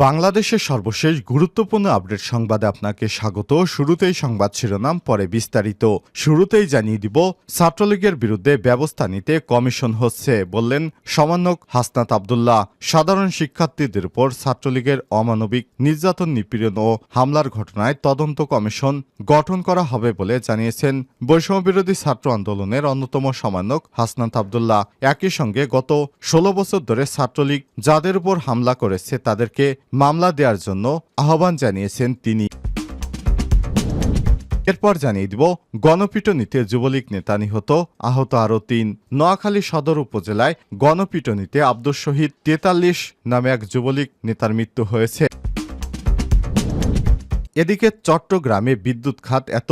বাংলাদেশের সর্বশেষ গুরুত্বপূর্ণ আপডেট সংবাদে আপনাকে স্বাগত। শুরুতেই সংবাদ শিরোনাম, পরে বিস্তারিত। শুরুতেই জানিয়ে দিব, ছাত্রলীগের বিরুদ্ধে ব্যবস্থা নিতে কমিশন হচ্ছে, বললেন সমন্বয়ক হাসনাত আব্দুল্লাহ। সাধারণ শিক্ষার্থীদের উপর ছাত্রলীগের অমানবিক নির্যাতন, নিপীড়ন ও হামলার ঘটনায় তদন্ত কমিশন গঠন করা হবে বলে জানিয়েছেন বৈষম্যবিরোধী ছাত্র আন্দোলনের অন্যতম সমন্বয়ক হাসনাত আব্দুল্লাহ। একই সঙ্গে গত ১৬ বছর ধরে ছাত্রলীগ যাদের উপর হামলা করেছে তাদেরকে মামলা দেওয়ার জন্য আহ্বান জানিয়েছেন তিনি। এরপর জানিয়ে দিব, গণপিটুনিতে যুবলীগ নেতা নিহত, আহত আরও ৩। নোয়াখালী সদর উপজেলায় গণপিটুনিতে আব্দুস শহীদ ৪৩ নামে এক যুবলীগ নেতার মৃত্যু হয়েছে। এদিকে চট্টগ্রামে বিদ্যুৎ খাত, এত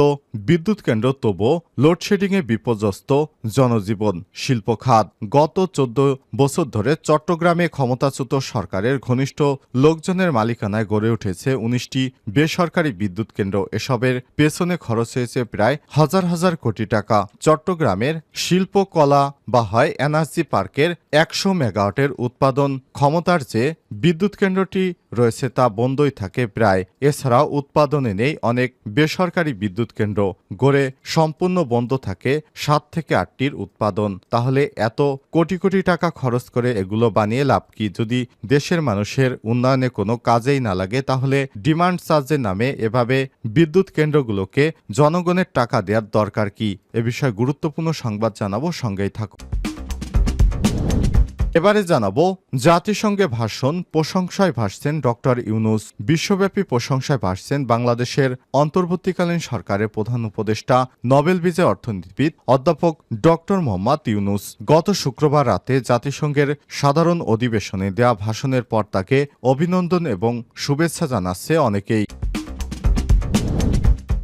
বিদ্যুৎ কেন্দ্র তবুও লোডশেডিংয়ে বিপর্যস্ত জনজীবন, শিল্প খাত। গত ১৪ বছর ধরে চট্টগ্রামে ক্ষমতাচ্যুত সরকারের ঘনিষ্ঠ লোকজনের মালিকানায় গড়ে উঠেছে ১৯টি বেসরকারি বিদ্যুৎ কেন্দ্র। এসবের পেছনে খরচ হয়েছে প্রায় হাজার হাজার কোটি টাকা। চট্টগ্রামের শিল্পকলা বা হয় এনার্জি পার্কের ১০০ মেগাওয়াটের উৎপাদন ক্ষমতার যে বিদ্যুৎ কেন্দ্রটি রয়েছে তা বন্ধই থাকে প্রায়। এছাড়াও উৎপাদনে নেই অনেক বেসরকারি বিদ্যুৎ কেন্দ্র, গড়ে সম্পূর্ণ বন্ধ থাকে ৭ থেকে ৮টির উৎপাদন। তাহলে এত কোটি কোটি টাকা খরচ করে এগুলো বানিয়ে লাভ কি? যদি দেশের মানুষের উন্নয়নে কোনো কাজেই না লাগে, তাহলে ডিমান্ড চার্জের নামে এভাবে বিদ্যুৎ কেন্দ্রগুলোকে জনগণের টাকা দেওয়ার দরকার কি? এ বিষয়ে গুরুত্বপূর্ণ সংবাদ জানাবো, সঙ্গেই থাকুন। এবারে জানাবো, জাতিসংঘে ভাষণ, প্রশংসায় ভাসছেন ডক্টর ইউনূস। বিশ্বব্যাপী প্রশংসায় ভাসছেন বাংলাদেশের অন্তর্বর্তীকালীন সরকারের প্রধান উপদেষ্টা, নোবেল বিজয়ী অর্থনীতিবিদ অধ্যাপক ডক্টর মোহাম্মদ ইউনূস। গত শুক্রবার রাতে জাতিসংঘের সাধারণ অধিবেশনে দেয়া ভাষণের পর তাকে অভিনন্দন এবং শুভেচ্ছা জানাচ্ছে অনেকেই।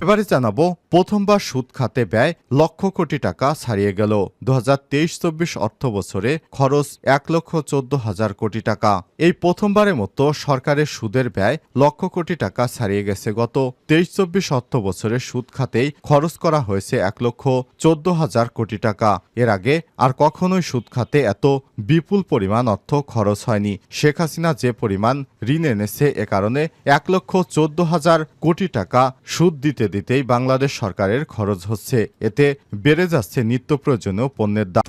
এবারে জানাবো, প্রথমবার সুদ খাতে ব্যয় লক্ষ কোটি টাকা ছাড়িয়ে গেল। ২০২৩-২৪ অর্থ বছরে খরচ ১,১৪,০০০ কোটি টাকা। এই প্রথমবারের মতো সরকারের সুদের ব্যয় লক্ষ কোটি টাকা ছাড়িয়ে গেছে। গত ২৩-২৪ অর্থ বছরে সুদ খাতেই খরচ করা হয়েছে ১,১৪,০০০ কোটি টাকা। এর আগে আর কখনোই সুদ খাতে এত বিপুল পরিমাণ অর্থ খরচ হয়নি। শেখ হাসিনা যে পরিমাণ ঋণ এনেছে, এ কারণে ১,১৪,০০০ কোটি টাকা সুদ দিতেই বাংলাদেশ সরকারের খরচ হচ্ছে। এতে বেড়ে যাচ্ছে নিত্য প্রয়োজনীয় পণ্যের দাম।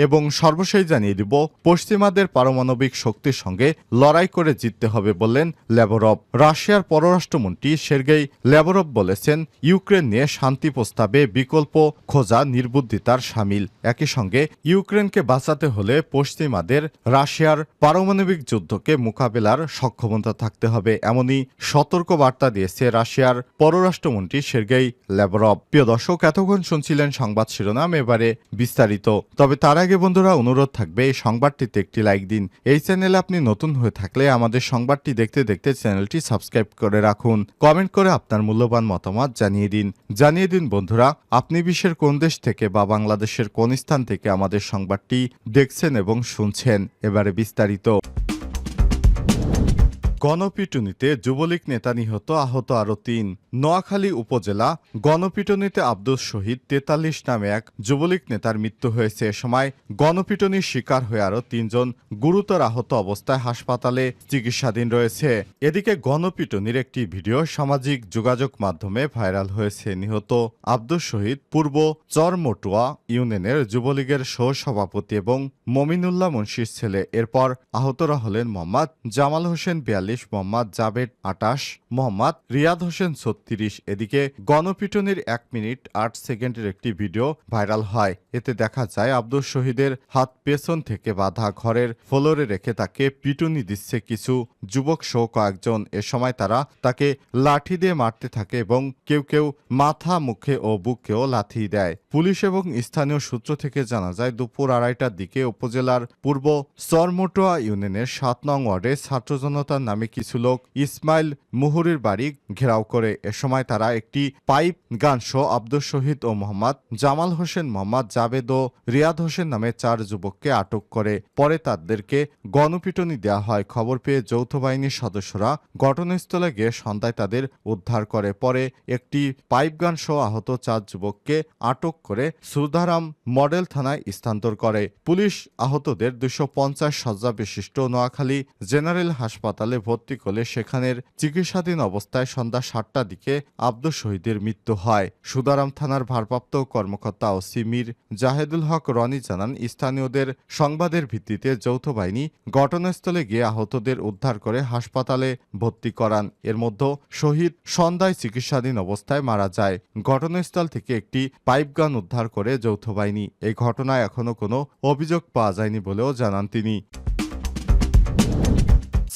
এবং সর্বশেষ জানিয়ে দিব, পশ্চিমাদের পারমাণবিক শক্তির সঙ্গে লড়াই করে জিততে হবে বললেন ল্যাভরভ। রাশিয়ার পররাষ্ট্রমন্ত্রী সের্গেই ল্যাভরভ বলেছেন, ইউক্রেন নিয়ে শান্তি প্রস্তাবে বিকল্প খোঁজা নির্বুদ্ধিতার শামিল। একই সঙ্গে ইউক্রেনকে বাঁচাতে হলে পশ্চিমাদের রাশিয়ার পারমাণবিক যুদ্ধকে মোকাবেলার সক্ষমতা থাকতে হবে, এমনই সতর্ক বার্তা দিয়েছে রাশিয়ার পররাষ্ট্রমন্ত্রী সের্গেই ল্যাভরভ। প্রিয় দর্শক, এতক্ষণ শুনছিলেন সংবাদ শিরোনাম, এবারে বিস্তারিত। তবে তার আগে বন্ধুরা, অনুরোধ থাকবে এই সংবাদটিতে একটি লাইক দিন। এই চ্যানেলে আপনি নতুন হয়ে থাকলে আমাদের সংবাদটি দেখতে দেখতে চ্যানেলটি সাবস্ক্রাইব করে রাখুন। কমেন্ট করে আপনার মূল্যবান মতামত জানিয়ে দিন বন্ধুরা, আপনি বিশ্বের কোন দেশ থেকে বা বাংলাদেশের কোন স্থান থেকে আমাদের সংবাদটি দেখছেন এবং শুনছেন। এবারে বিস্তারিত। গণপিটুনিতে যুবলীগ নেতা নিহত, আহত আরও ৩। নোয়াখালী উপজেলা গণপিটুনিতে আব্দুস শহীদ ৪৩ নামে এক যুবলীগ নেতার মৃত্যু হয়েছে। এ সময় গণপিটুনির শিকার হয়ে আরও ৩ জন গুরুতর আহত অবস্থায় হাসপাতালে চিকিৎসাধীন রয়েছে। এদিকে গণপিটুনির একটি ভিডিও সামাজিক যোগাযোগ মাধ্যমে ভাইরাল হয়েছে। নিহত আব্দুস শহীদ পূর্ব চরমটুয়া ইউনিয়নের যুবলীগের সহসভাপতি এবং মমিনুল্লাহ মুন্সির ছেলে। এরপর আহতরা হলেন মোহাম্মদ জামাল হোসেন ৪২, মোহাম্মদ জাবেদ ২৮, মোহাম্মদ রিয়াদ হোসেন ৩৬। এদিকে গণপিটুনির ১ মিনিট ৮ সেকেন্ডের একটি ভিডিও ভাইরাল হয়। এতে দেখা যায় আব্দুস শহীদের হাত পেছন থেকে বাঁধা, ঘরের ফ্লোরে রেখে তাকে পিটুনি দিচ্ছে কিছু যুবক সহ কয়েকজন। এ সময় তারা তাকে লাঠি দিয়ে মারতে থাকে এবং কেউ কেউ মাথা, মুখে ও বুকেও লাথি দেয়। পুলিশ এবং স্থানীয় সূত্র থেকে জানা যায়, দুপুর ২:৩০টার দিকে উপজেলার পূর্ব চরমটুয়া ইউনিয়নের ৭ নং ওয়ার্ডে ছাত্র জনতার নামে নামে কিছু লোক ইসমাইল মুহুরীর বাড়ি ঘেরাও করে। এ সময় তারা একটি পাইপ গান সহ আব্দুস শহীদ ও মোহাম্মদ জামাল হোসেন, মোহাম্মদ জাবেদ ও রিয়াদ হোসেন নামে 4 যুবককে আটক করে। পরে তাদেরকে গণপিটুনি দেওয়া হয়। খবর পেয়ে যৌথ বাহিনীর সদস্যরা ঘটনাস্থলে গিয়ে সন্ধ্যায় তাদের উদ্ধার করে। পরে একটি পাইপ গান সহ আহত 4 যুবককে আটক করে সুধারাম মডেল থানায় স্থানান্তর করে। পুলিশ আহতদের 250 শয্যা বিশিষ্ট নোয়াখালী জেনারেল হাসপাতালে ভর্তি করলে সেখানের চিকিৎসাধীন অবস্থায় সন্ধ্যা 7টার দিকে আব্দুস শহীদের মৃত্যু হয়। সুধারাম থানার ভারপ্রাপ্ত কর্মকর্তা ওসি মীর জাহেদুল হক রনি জানান, স্থানীয়দের সংবাদের ভিত্তিতে যৌথ বাহিনী ঘটনাস্থলে গিয়ে আহতদের উদ্ধার করে হাসপাতালে ভর্তি করান। এর মধ্যে শহীদ সন্ধ্যায় চিকিৎসাধীন অবস্থায় মারা যায়। ঘটনাস্থল থেকে একটি পাইপ গান উদ্ধার করে যৌথ বাহিনী। এই ঘটনায় এখনো কোনো অভিযোগ পাওয়া যায়নি বলেও জানান তিনি।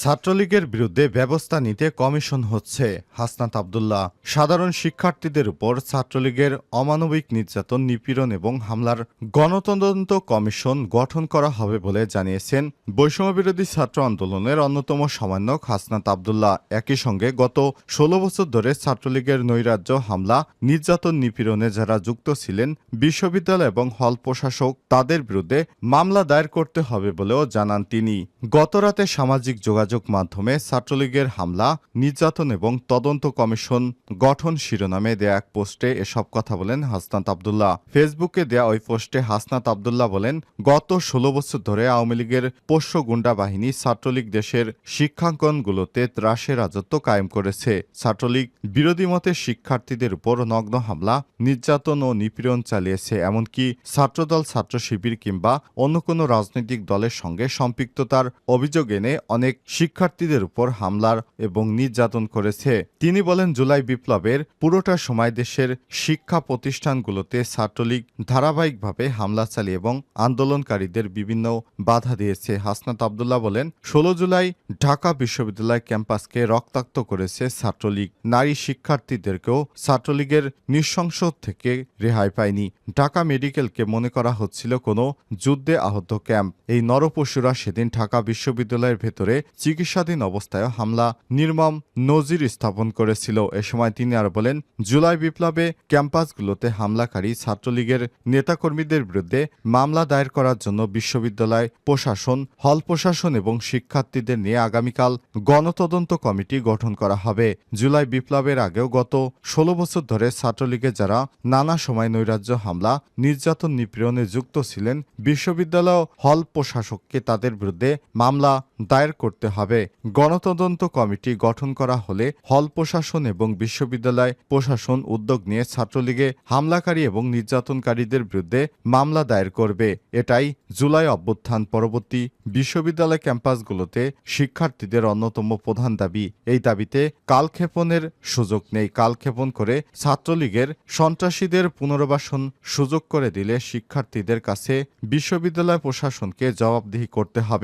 ছাত্রলীগের বিরুদ্ধে ব্যবস্থা নিতে কমিশন হচ্ছে, হাসনাত আব্দুল্লাহ। সাধারণ শিক্ষার্থীদের উপর ছাত্রলীগের অমানবিক নির্যাতন, নিপীড়ন এবং হামলার গণতদন্ত কমিশন গঠন করা হবে বলে জানিয়েছেন বৈষম্যবিরোধী ছাত্র আন্দোলনের অন্যতম সমন্বয়ক হাসনাত আব্দুল্লাহ। একই সঙ্গে গত 16 বছর ধরে ছাত্রলীগের নৈরাজ্য, হামলা, নির্যাতন, নিপীড়নে যারা যুক্ত ছিলেন, বিশ্ববিদ্যালয় এবং হল প্রশাসক, তাদের বিরুদ্ধে মামলা দায়ের করতে হবে বলেও জানান তিনি। গতরাতে সামাজিক যোগাযোগ মাধ্যমে ছাত্রলীগের হামলা, নির্যাতন এবং তদন্ত কমিশন গঠন শিরোনামে দেয়া এক পোস্টে এসব কথা বলেন হাসনাত আব্দুল্লাহ। ফেসবুকে দেয়া ওই পোস্টে হাসনাত আব্দুল্লাহ বলেন, গত 16 বছর ধরে আওয়ামী লীগের পোষ্য গুন্ডা বাহিনী ছাত্রলীগ দেশের শিক্ষাঙ্গনগুলোতে ত্রাসের রাজত্ব কায়েম করেছে। ছাত্রলীগ বিরোধী মতে শিক্ষার্থীদের উপর নগ্ন হামলা, নির্যাতন ও নিপীড়ন চালিয়েছে। এমনকি ছাত্রদল, ছাত্র শিবির কিংবা অন্য কোনো রাজনৈতিক দলের সঙ্গে সম্পৃক্ততার অভিযোগ এনে অনেক শিক্ষার্থীদের উপর হামলার এবং নির্যাতন করেছে। তিনি বলেন, জুলাই বিপ্লবের পুরোটা সময় দেশের শিক্ষা প্রতিষ্ঠানগুলোতে ছাত্রলীগ ধারাবাহিকভাবে হামলা চালিয়ে এবং আন্দোলনকারীদের বিভিন্ন বাধা দিয়েছে। হাসনাত আব্দুল্লাহ বলেন, 16 জুলাই ঢাকা বিশ্ববিদ্যালয় ক্যাম্পাসকে রক্তাক্ত করেছে ছাত্রলীগ। নারী শিক্ষার্থীদেরকেও ছাত্রলীগের নৃশংস থেকে রেহাই পায়নি। ঢাকা মেডিকেলকে মনে করা হচ্ছিল কোনো যুদ্ধে আহত ক্যাম্প। এই নরপশুরা সেদিন ঢাকা বিশ্ববিদ্যালয়ের ভেতরে চিকিৎসাধীন অবস্থায় হামলা, নির্মম নজির স্থাপন করেছিল। এ সময় তিনি আরো বলেন, জুলাই বিপ্লবে ক্যাম্পাসগুলোতে হামলাকারী ছাত্রলীগের নেতাকর্মীদের বিরুদ্ধে মামলা দায়ের করার জন্য বিশ্ববিদ্যালয় প্রশাসন, হল প্রশাসন এবং শিক্ষার্থীদের নিয়ে আগামীকাল গণতদন্ত কমিটি গঠন করা হবে। জুলাই বিপ্লবের আগেও গত 16 বছর ধরে ছাত্রলীগে যারা নানা সময় নৈরাজ্য, হামলা, নির্যাতন, নিপীড়নে যুক্ত ছিলেন, বিশ্ববিদ্যালয় হল প্রশাসককে তাদের বিরুদ্ধে মামলা দায়ের করতে হবে। গণতদন্ত কমিটি গঠন করা হলে হল প্রশাসন এবং বিশ্ববিদ্যালয় প্রশাসন উদ্যোগ নিয়ে ছাত্রলীগে হামলাকারী এবং নির্যাতনকারীদের বিরুদ্ধে মামলা দায়ের করবে। এটাই জুলাই অভ্যুত্থান পরবর্তী বিশ্ববিদ্যালয় ক্যাম্পাসগুলোতে শিক্ষার্থীদের অন্যতম প্রধান দাবি। এই দাবিতে কালক্ষেপণের সুযোগ নেই। কালক্ষেপণ করে ছাত্রলীগের সন্ত্রাসীদের পুনর্বাসন সুযোগ করে দিলে শিক্ষার্থীদের কাছে বিশ্ববিদ্যালয় প্রশাসনকে জবাবদিহি করতে হবে।